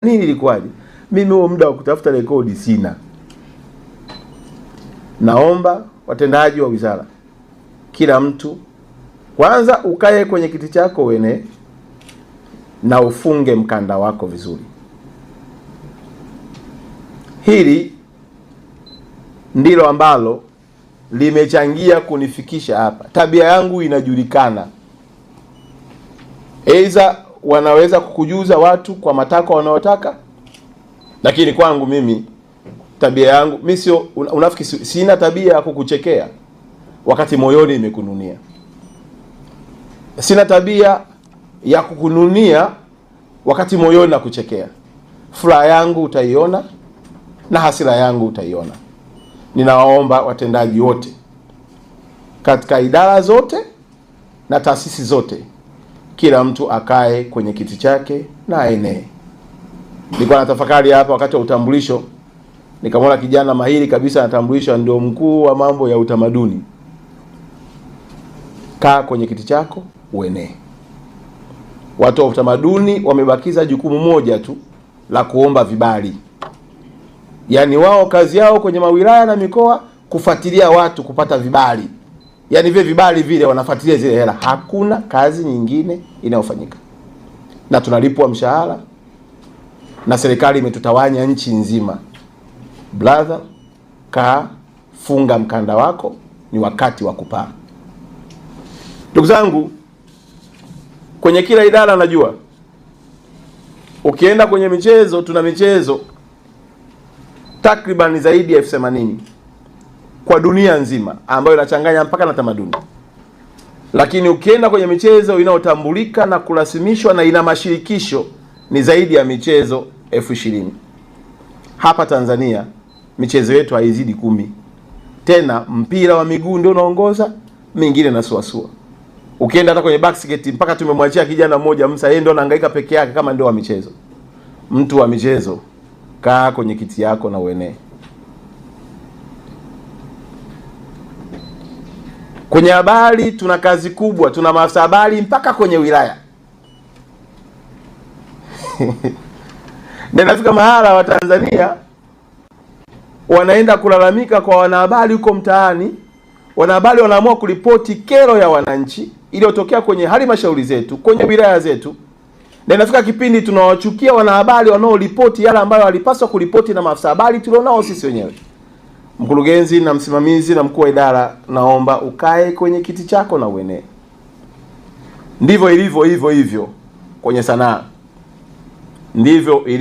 Nini ilikuwaje? Mimi huo muda wa kutafuta rekodi sina. Naomba watendaji wa wizara, kila mtu kwanza ukae kwenye kiti chako wene na ufunge mkanda wako vizuri. Hili ndilo ambalo limechangia kunifikisha hapa. Tabia yangu inajulikana. Aidha wanaweza kukujuza watu kwa matakwa wanaotaka, lakini kwangu mimi tabia yangu mimi sio unafiki. Sina tabia ya kukuchekea wakati moyoni imekununia. Sina tabia ya kukununia wakati moyoni na kuchekea. Furaha yangu utaiona na hasira yangu utaiona. Ninawaomba watendaji wote katika idara zote na taasisi zote, kila mtu akae kwenye kiti chake na aenee. Nilikuwa natafakari hapa wakati wa utambulisho, nikamwona kijana mahiri kabisa anatambulishwa, ndio mkuu wa mambo ya utamaduni. Kaa kwenye kiti chako uenee. Watu wa utamaduni wamebakiza jukumu moja tu la kuomba vibali. Yaani wao kazi yao kwenye mawilaya na mikoa kufuatilia watu kupata vibali. Yaani vile vibali vile wanafuatilia zile hela. Hakuna kazi nyingine inayofanyika. Na tunalipwa mshahara na serikali imetutawanya nchi nzima. Brother, kaa, funga mkanda wako, ni wakati wa kupaa. Ndugu zangu, kwenye kila idara najua ukienda kwenye michezo, tuna michezo takriban zaidi ya 80,000 kwa dunia nzima ambayo inachanganya mpaka na tamaduni. Lakini ukienda kwenye michezo inayotambulika na kurasimishwa na ina mashirikisho ni zaidi ya michezo 20,000. Hapa Tanzania michezo yetu haizidi 10. Tena mpira wa miguu ndio unaongoza, mingine na suasua. Ukienda hata kwenye basket mpaka tumemwachia kijana mmoja Musa, yeye ndio anahangaika peke yake kama ndio wa michezo. Mtu wa michezo, kaa kwenye kiti yako na uenee. Kwenye habari tuna kazi kubwa, tuna maafisa habari mpaka kwenye wilaya. Ninafika mahala wa Tanzania wanaenda kulalamika kwa wanahabari huko mtaani. Wanahabari wanaamua kuripoti kero ya wananchi iliyotokea kwenye halmashauri zetu, kwenye wilaya zetu. Na inafika kipindi tunawachukia wanahabari wanaoripoti yale ambayo walipaswa kuripoti na maafisa habari tulionao sisi wenyewe. Mkurugenzi na msimamizi na mkuu wa idara, naomba ukae kwenye kiti chako na uenee. Ndivyo ilivyo hivyo kwenye sanaa. Ndivyo ilivyo